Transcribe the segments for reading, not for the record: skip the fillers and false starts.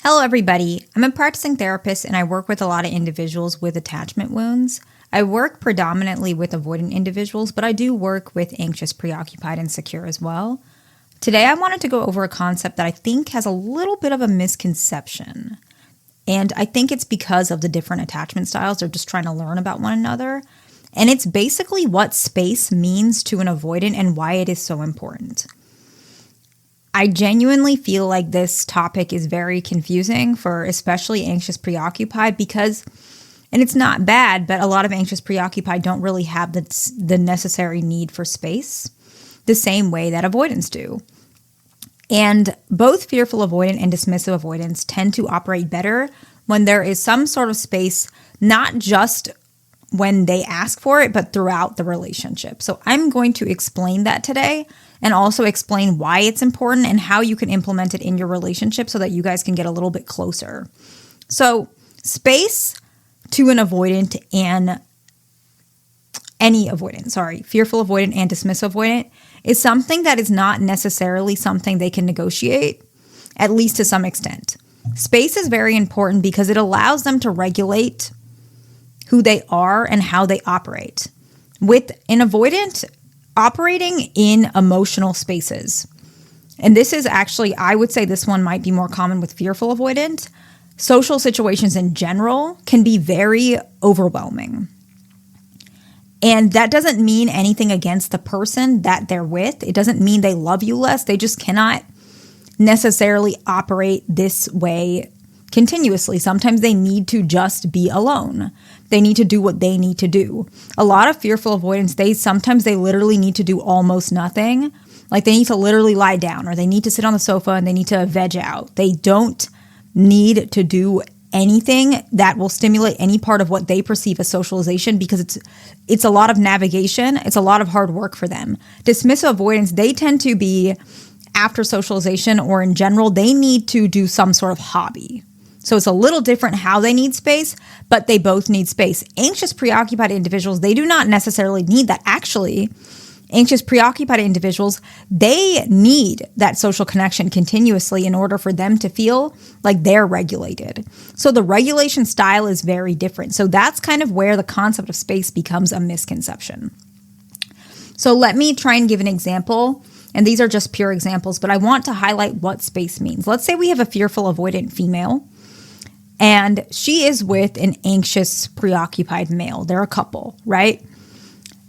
Hello, everybody. I'm a practicing therapist and I work with a lot of individuals with attachment wounds. I work predominantly with avoidant individuals, but I do work with anxious, preoccupied, and secure as well. Today, I wanted to go over a concept that I think has a little bit of a misconception. And I think it's because of the different attachment styles. They're just trying to learn about one another. And it's basically what space means to an avoidant and why it is so important. I genuinely feel like this topic is very confusing for especially anxious preoccupied because, and it's not bad, but a lot of anxious preoccupied don't really have the necessary need for space the same way that avoidants do. And both fearful avoidant and dismissive avoidants tend to operate better when there is some sort of space, not just when they ask for it, but throughout the relationship. So I'm going to explain that today and also explain why it's important and how you can implement it in your relationship so that you guys can get a little bit closer. So space to an avoidant and fearful avoidant and dismissive avoidant is something that is not necessarily something they can negotiate, at least to some extent. Space is very important because it allows them to regulate who they are and how they operate. With an avoidant operating in emotional spaces, and this is actually, I would say this one might be more common with fearful avoidant, social situations in general can be very overwhelming. And that doesn't mean anything against the person that they're with. It doesn't mean they love you less. They just cannot necessarily operate this way continuously. Sometimes they need to just be alone. They need to do what they need to do. A lot of fearful avoidants, sometimes they literally need to do almost nothing. Like they need to literally lie down or they need to sit on the sofa and they need to veg out. They don't need to do anything that will stimulate any part of what they perceive as socialization because it's a lot of navigation. It's a lot of hard work for them. Dismissive avoidants, they tend to be after socialization or in general, they need to do some sort of hobby. So it's a little different how they need space, but they both need space. Anxious preoccupied individuals, they do not necessarily need that. Actually, anxious preoccupied individuals, they need that social connection continuously in order for them to feel like they're regulated. So the regulation style is very different. So that's kind of where the concept of space becomes a misconception. So let me try and give an example. And these are just pure examples, but I want to highlight what space means. Let's say we have a fearful avoidant female and she is with an anxious preoccupied male. They're a couple, right?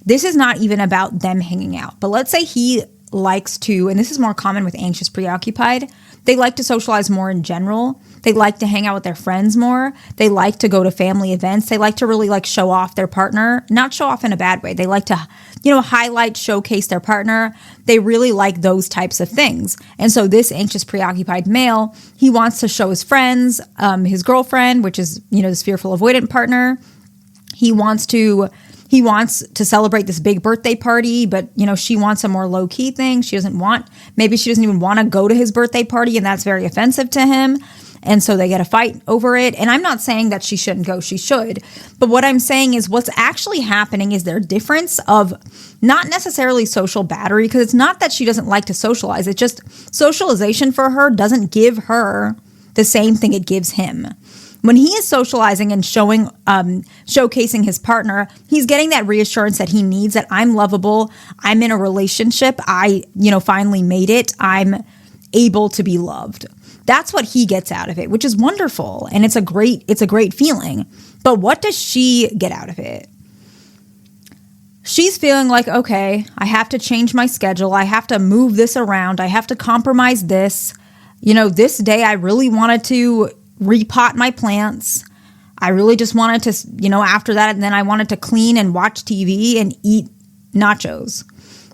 This is not even about them hanging out, but let's say he likes to, and this is more common with anxious preoccupied, they like to socialize more in general. They like to hang out with their friends more. They like to go to family events. They like to really show off their partner, not show off in a bad way. They like to, highlight, showcase their partner. They really like those types of things. And so this anxious preoccupied male, he wants to show his friends, his girlfriend, which is, this fearful avoidant partner. He wants to celebrate this big birthday party, but, she wants a more low-key thing. Maybe she doesn't even want to go to his birthday party, and that's very offensive to him. And so they get a fight over it. And I'm not saying that she shouldn't go. She should. But what I'm saying is what's actually happening is their difference of not necessarily social battery, because it's not that she doesn't like to socialize. It's just socialization for her doesn't give her the same thing it gives him. When he is socializing and showcasing his partner, he's getting that reassurance that he needs, that I'm lovable, I'm in a relationship, I, finally made it, I'm able to be loved. That's what he gets out of it, which is wonderful. And it's a great feeling. But what does she get out of it? She's feeling like, okay, I have to change my schedule. I have to move this around. I have to compromise this. This day I really wanted to repot my plants. I really just wanted to, after that, and then I wanted to clean and watch TV and eat nachos.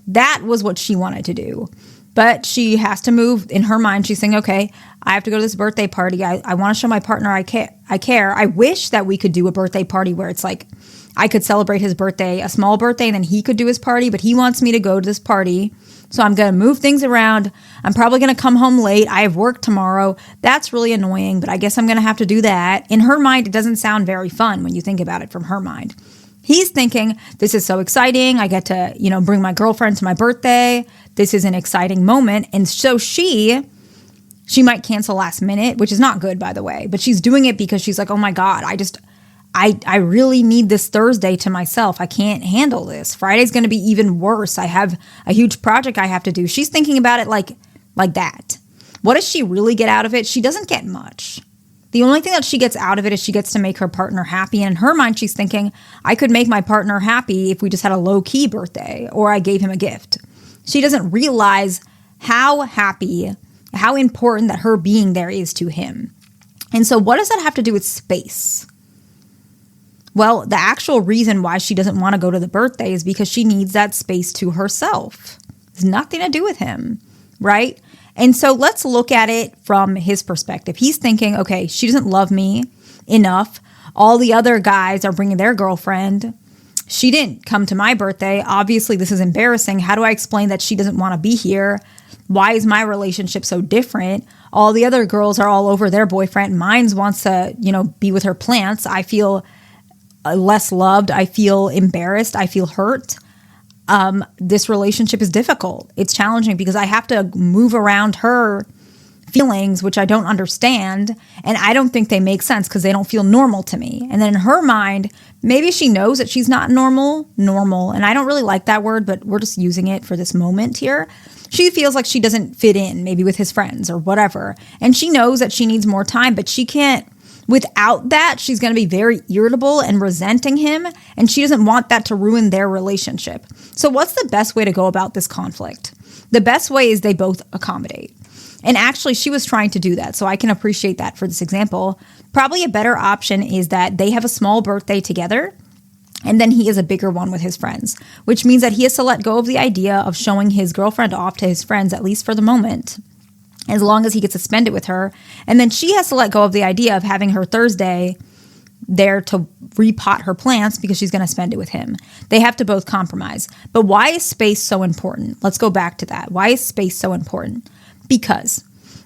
That was what she wanted to do. But she has to move. In her mind, she's saying, okay, I have to go to this birthday party. I want to show my partner I care. I wish that we could do a birthday party where it's like I could celebrate his birthday, a small birthday, and then he could do his party, but he wants me to go to this party. So I'm going to move things around. I'm probably going to come home late. I have work tomorrow. That's really annoying, but I guess I'm going to have to do that. In her mind, it doesn't sound very fun when you think about it from her mind. He's thinking, this is so exciting. I get to, bring my girlfriend to my birthday. This is an exciting moment. And so she She might cancel last minute, which is not good, by the way, but she's doing it because she's like, oh my God, I really need this Thursday to myself. I can't handle this. Friday's going to be even worse. I have a huge project I have to do. She's thinking about it like that. What does she really get out of it? She doesn't get much. The only thing that she gets out of it is she gets to make her partner happy. And in her mind, she's thinking, I could make my partner happy if we just had a low-key birthday or I gave him a gift. She doesn't realize how happy, how important that her being there is to him. And so what does that have to do with space? Well, the actual reason why she doesn't want to go to the birthday is because she needs that space to herself. It's nothing to do with him, right? And so let's look at it from his perspective. He's thinking, okay, she doesn't love me enough. All the other guys are bringing their girlfriend. She didn't come to my birthday. Obviously, this is embarrassing. How do I explain that she doesn't want to be here? Why is my relationship so different? All the other girls are all over their boyfriend. Mine wants to, be with her plants. I feel less loved. I feel embarrassed. I feel hurt. This relationship is difficult. It's challenging because I have to move around her feelings, which I don't understand. And I don't think they make sense because they don't feel normal to me. And then in her mind, maybe she knows that she's not normal. And I don't really like that word, but we're just using it for this moment here. She feels like she doesn't fit in maybe with his friends or whatever. And she knows that she needs more time, but she can't. Without that, she's going to be very irritable and resenting him, and she doesn't want that to ruin their relationship. So what's the best way to go about this conflict? The best way is they both accommodate. And actually, she was trying to do that, so I can appreciate that for this example. Probably a better option is that they have a small birthday together, and then he has a bigger one with his friends, which means that he has to let go of the idea of showing his girlfriend off to his friends, at least for the moment, as long as he gets to spend it with her. And then she has to let go of the idea of having her Thursday there to repot her plants because she's going to spend it with him. They have to both compromise. But why is space so important? Let's go back to that. Why is space so important? Because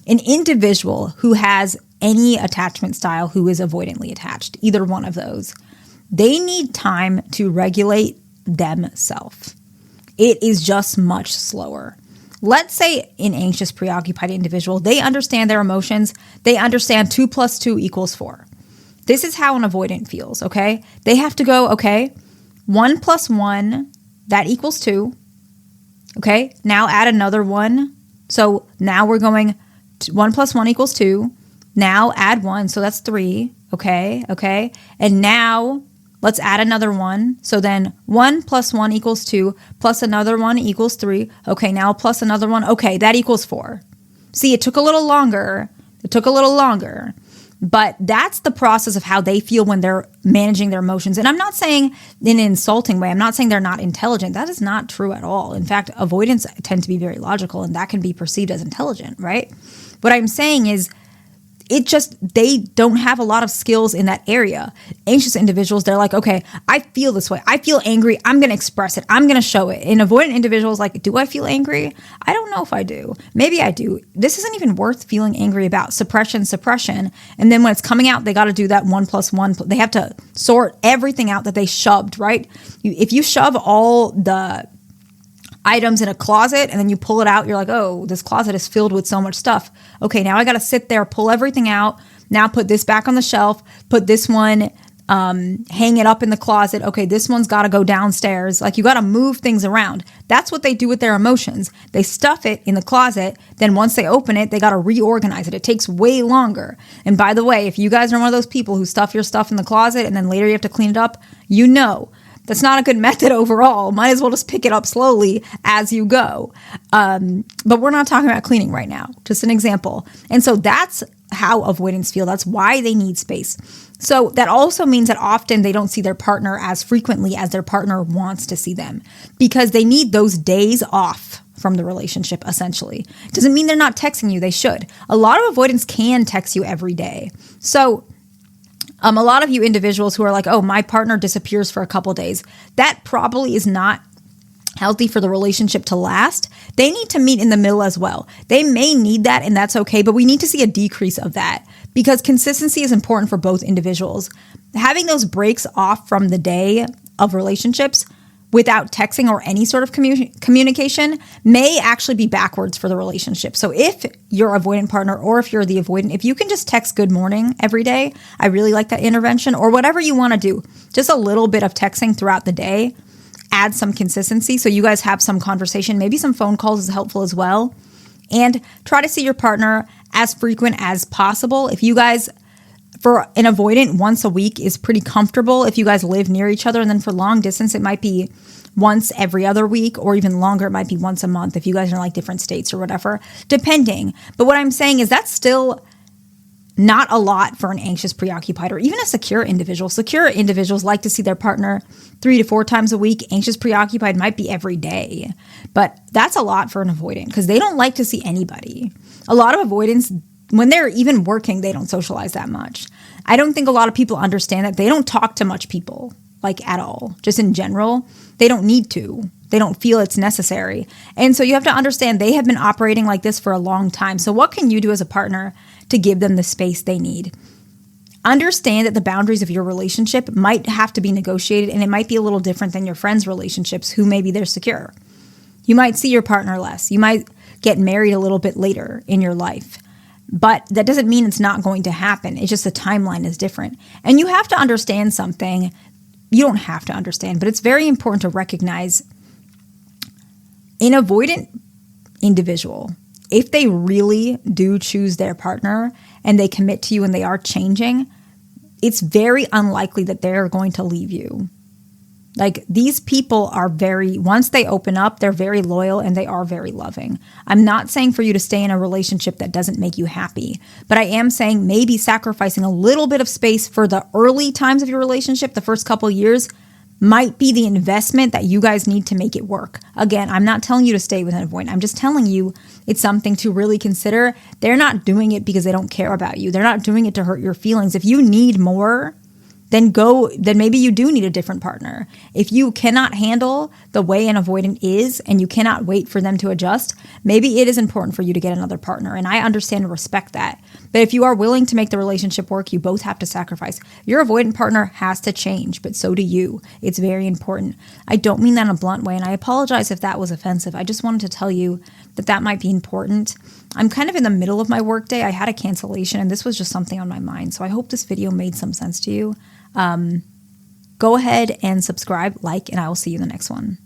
an individual who has any attachment style who is avoidantly attached, either one of those, they need time to regulate themselves. It is just much slower. Let's say an anxious, preoccupied individual, they understand their emotions. They understand 2 + 2 = 4. This is how an avoidant feels, okay? They have to go, okay, 1 + 1, that equals 2. Okay, now add another 1. So now we're going 1 + 1 = 2. Now add 1, so that's 3. Okay. And now let's add another 1. So then 1 + 1 = 2, plus another 1 = 3. Okay, now plus another 1. Okay, that equals 4. See, it took a little longer. But that's the process of how they feel when they're managing their emotions. And I'm not saying in an insulting way. I'm not saying they're not intelligent. That is not true at all. In fact, avoidants tend to be very logical, and that can be perceived as intelligent, right? What I'm saying is, they don't have a lot of skills in that area. Anxious individuals, they're like, okay, I feel this way. I feel angry. I'm going to express it. I'm going to show it. And avoidant individuals like, do I feel angry? I don't know if I do. Maybe I do. This isn't even worth feeling angry about. Suppression. And then when it's coming out, they got to do that 1 + 1. They have to sort everything out that they shoved, right? If you shove all the items in a closet and then you pull it out, you're like, oh, this closet is filled with so much stuff. Okay, now I got to sit there, pull everything out. Now put this back on the shelf, put this one, hang it up in the closet. Okay, this one's got to go downstairs. Like, you got to move things around. That's what they do with their emotions. They stuff it in the closet. Then once they open it, they got to reorganize it. It takes way longer. And by the way, if you guys are one of those people who stuff your stuff in the closet and then later you have to clean it up, that's not a good method overall. Might as well just pick it up slowly as you go. But we're not talking about cleaning right now. Just an example. And so that's how avoidants feel. That's why they need space. So that also means that often they don't see their partner as frequently as their partner wants to see them, because they need those days off from the relationship, essentially. Doesn't mean they're not texting you. They should. A lot of avoidants can text you every day. So a lot of you individuals who are like, oh, my partner disappears for a couple days, that probably is not healthy for the relationship to last. They need to meet in the middle as well. They may need that, and that's okay, but we need to see a decrease of that because consistency is important for both individuals. Having those breaks off from the day of relationships without texting or any sort of communication may actually be backwards for the relationship. So if your avoidant partner, or if you're the avoidant, if you can just text good morning every day, I really like that intervention, or whatever you want to do, just a little bit of texting throughout the day, add some consistency so you guys have some conversation. Maybe some phone calls is helpful as well. And try to see your partner as frequent as possible. If you guys, for an avoidant, once a week is pretty comfortable if you guys live near each other. And then for long distance, it might be once every other week, or even longer, it might be once a month if you guys are in like different states or whatever, depending. But what I'm saying is that's still not a lot for an anxious, preoccupied, or even a secure individual. Secure individuals like to see their partner 3 to 4 times a week. Anxious, preoccupied might be every day. But that's a lot for an avoidant because they don't like to see anybody. A lot of avoidants, when they're even working, they don't socialize that much. I don't think a lot of people understand that they don't talk to much people, like at all. Just in general, they don't need to. They don't feel it's necessary. And so you have to understand they have been operating like this for a long time. So what can you do as a partner to give them the space they need? Understand that the boundaries of your relationship might have to be negotiated, and it might be a little different than your friends' relationships who maybe they're secure. You might see your partner less. You might get married a little bit later in your life. But that doesn't mean it's not going to happen. It's just the timeline is different. And you have to understand something. You don't have to understand, but it's very important to recognize an avoidant individual, if they really do choose their partner and they commit to you and they are changing, it's very unlikely that they're going to leave you. Like, these people are once they open up, they're very loyal and they are very loving. I'm not saying for you to stay in a relationship that doesn't make you happy, but I am saying maybe sacrificing a little bit of space for the early times of your relationship, the first couple of years, might be the investment that you guys need to make it work. Again, I'm not telling you to stay with an avoidant. I'm just telling you it's something to really consider. They're not doing it because they don't care about you. They're not doing it to hurt your feelings. If you need more, then maybe you do need a different partner. If you cannot handle the way an avoidant is and you cannot wait for them to adjust, maybe it is important for you to get another partner. And I understand and respect that. But if you are willing to make the relationship work, you both have to sacrifice. Your avoidant partner has to change, but so do you. It's very important. I don't mean that in a blunt way, and I apologize if that was offensive. I just wanted to tell you that might be important. I'm kind of in the middle of my workday. I had a cancellation, and this was just something on my mind. So I hope this video made some sense to you. Go ahead and subscribe, like, and I will see you in the next one.